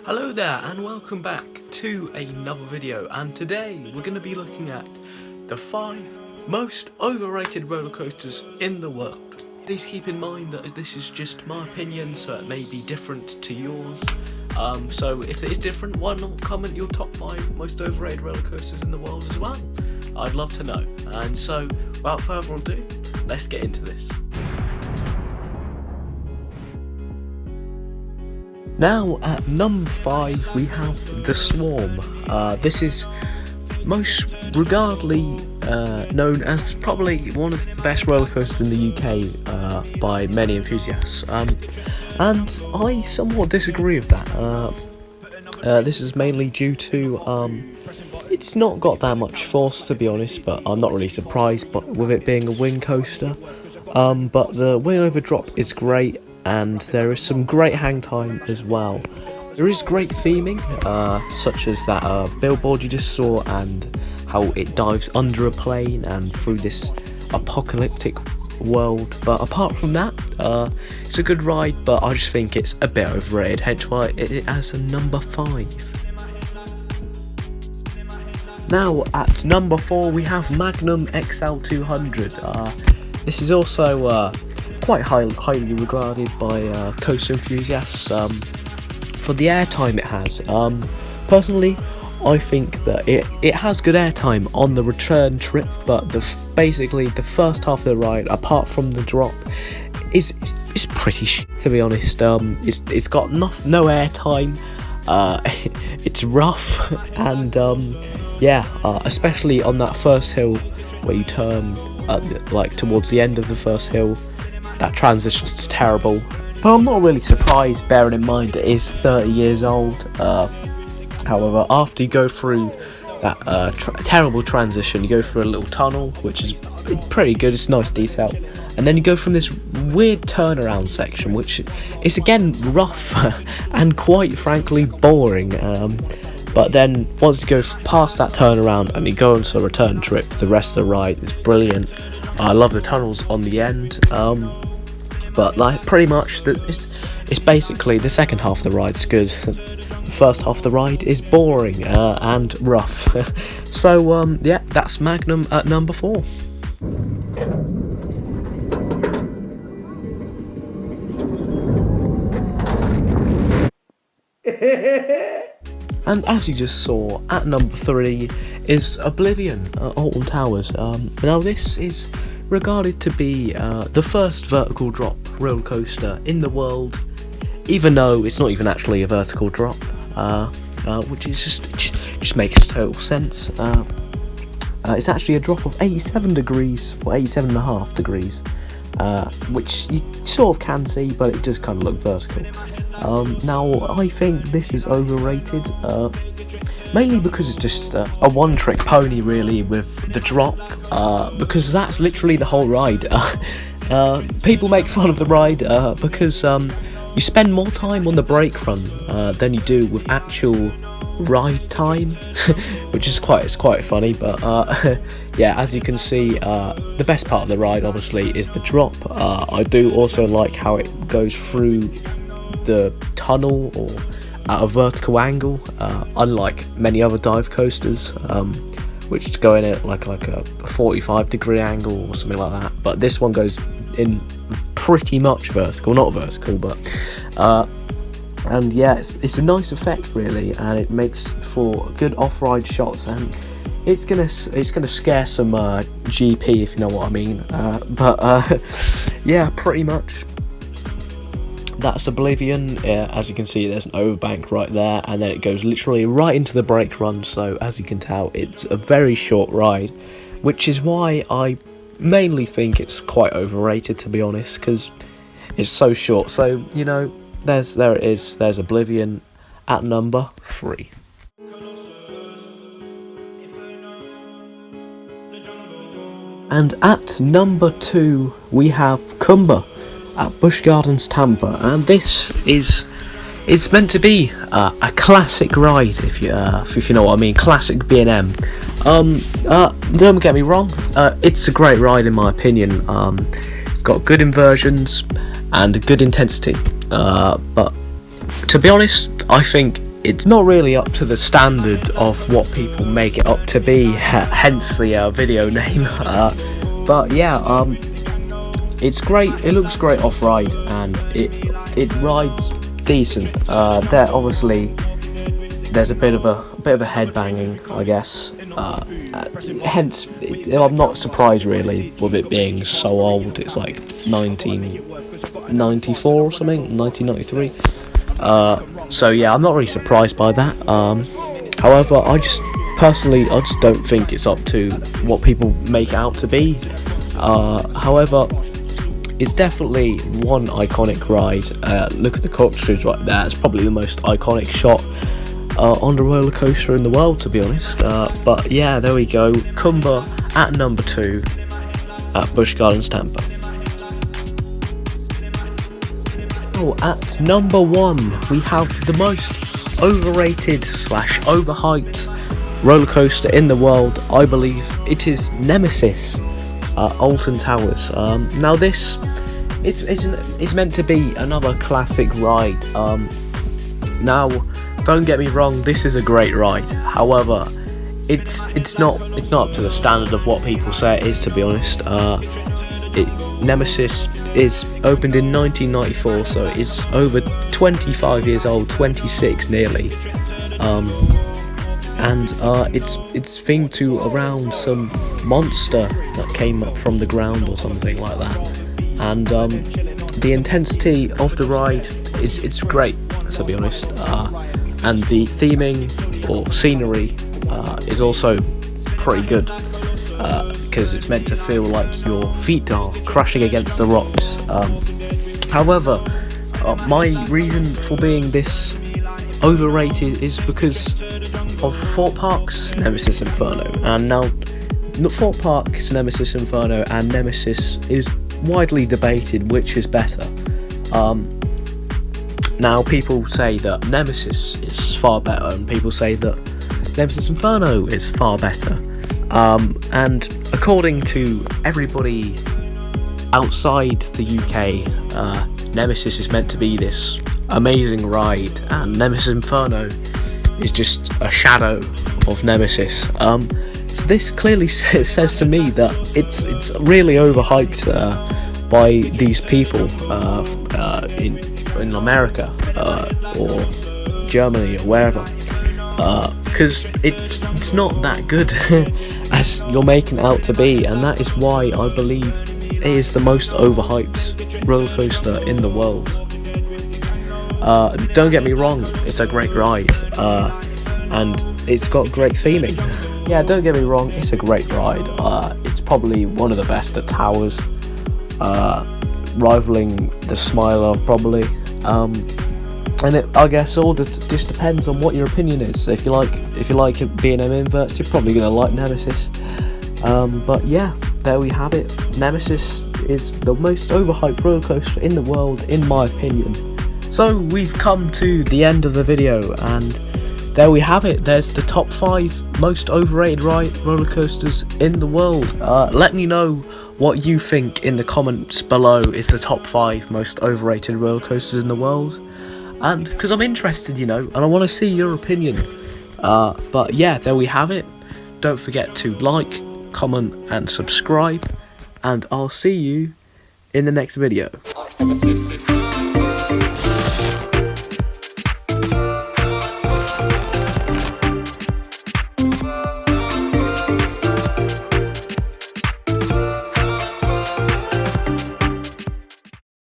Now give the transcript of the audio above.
Hello there and welcome back to another video, and today we're going to be looking at the 5 most overrated roller coasters in the world. Please keep in mind that this is just my opinion, so it may be different to yours. So if it is different, why not comment your top 5 most overrated roller coasters in the world as well? I'd love to know. And so without further ado, let's get into this. Now at number 5 we have the Swarm. This is most regardedly known as probably one of the best roller coasters in the UK by many enthusiasts, and I somewhat disagree with that. This is mainly due to it's not got that much force, to be honest, but I'm not really surprised with it being a wing coaster. But the wing over drop is great, and there is some great hang time as well. There is great theming, such as that billboard you just saw, and how it dives under a plane and through this apocalyptic world. But apart from that, it's a good ride, but I just think it's a bit overrated, hence why it has a number 5. Now at number 4 we have Magnum XL200. This is also quite highly regarded by coaster enthusiasts for the airtime it has. Personally, I think that it has good airtime on the return trip, but basically the first half of the ride, apart from the drop, is pretty shit, to be honest. It's got no airtime. It's rough, and especially on that first hill where you turn like towards the end of the first hill. That transition's terrible, but I'm not really surprised, bearing in mind it is 30 years old. However, after you go through that terrible transition, you go through a little tunnel, which is pretty good, it's nice detail, and then you go from this weird turnaround section, which is again rough and quite frankly boring. But then once you go past that turnaround and you go onto a return trip, the rest of the ride is brilliant. I love the tunnels on the end, but like pretty much it's basically the second half of the ride is good. The first half of the ride is boring and rough. So yeah, that's Magnum at number 4. And as you just saw, at number 3 is Oblivion at Alton Towers. Now this is regarded to be the first vertical drop roller coaster in the world, even though it's not even actually a vertical drop, which is just makes total sense. It's actually a drop of 87 degrees, or 87.5 degrees, which you sort of can see, but it does kind of look vertical. Now I think this is overrated, mainly because it's just a one-trick pony really with the drop, because that's literally the whole ride. People make fun of the ride because you spend more time on the brake run than you do with actual ride time, which is quite funny. But yeah, as you can see, the best part of the ride obviously is the drop. I do also like how it goes through the tunnel or at a vertical angle, unlike many other dive coasters, which go in at like a 45 degree angle or something like that. But this one goes in pretty much vertical, not vertical, but and yeah, it's a nice effect really, and it makes for good off-ride shots, and it's gonna scare some GP, if you know what I mean. Yeah, pretty much. That's Oblivion. As you can see, there's an overbank right there, and then it goes literally right into the brake run, so as you can tell, it's a very short ride, which is why I mainly think it's quite overrated, to be honest, because it's so short. So, you know, there it is, there's Oblivion at number 3. And at number 2 we have Kumba at Busch Gardens Tampa, and this is meant to be a classic ride, if you know what I mean, classic B&M. Don't get me wrong, it's a great ride in my opinion. It's got good inversions and good intensity, but to be honest, I think it's not really up to the standard of what people make it up to be, hence the video name. But yeah, it's great. It looks great off-ride, and it rides decent. There obviously there's a bit of a head banging, I guess. Hence, I'm not surprised really with it being so old. It's like 1994 or something, 1993. So yeah, I'm not really surprised by that. However, I just don't think it's up to what people make it out to be. However, it's definitely one iconic ride. Look at the cartridge right there. It's probably the most iconic shot on the roller coaster in the world, to be honest. But yeah, there we go. Cumber at number 2 at Busch Gardens, Tampa. Oh, at number 1 we have the most overrated / overhyped roller coaster in the world. I believe it is Nemesis, Alton Towers. Now this is meant to be another classic ride. Now, don't get me wrong, this is a great ride. However, it's not up to the standard of what people say it is, to be honest. Nemesis is opened in 1994, so it's over 25 years old, 26 nearly. And it's themed to around some monster that came up from the ground or something like that. And the intensity of the ride it's great, to be honest. And the theming or scenery is also pretty good, because it's meant to feel like your feet are crashing against the rocks. However, my reason for being this overrated is because of Fort Park's Nemesis Inferno. And now Fort Park's Nemesis Inferno and Nemesis is widely debated which is better. Now people say that Nemesis is far better, and people say that Nemesis Inferno is far better. And according to everybody outside the UK, Nemesis is meant to be this amazing ride, and Nemesis Inferno is just a shadow of Nemesis. So this clearly says to me that it's really overhyped by these people in America or Germany or wherever, because it's not that good as you're making it out to be, and that is why I believe it is the most overhyped roller coaster in the world. Don't get me wrong, it's a great ride, and it's got great theming. Yeah, don't get me wrong, it's a great ride. It's probably one of the best at Towers, rivaling the Smiler probably. And I guess all just depends on what your opinion is. If you like B&M inverts, you're probably gonna like Nemesis. But yeah, there we have it. Nemesis is the most overhyped roller coaster in the world, in my opinion. So we've come to the end of the video, and there we have it. There's the top 5 most overrated roller coasters in the world. Let me know what you think in the comments below is the top 5 most overrated roller coasters in the world, and because I'm interested, and I want to see your opinion. But yeah, there we have it. Don't forget to like, comment and subscribe, and I'll see you in the next video.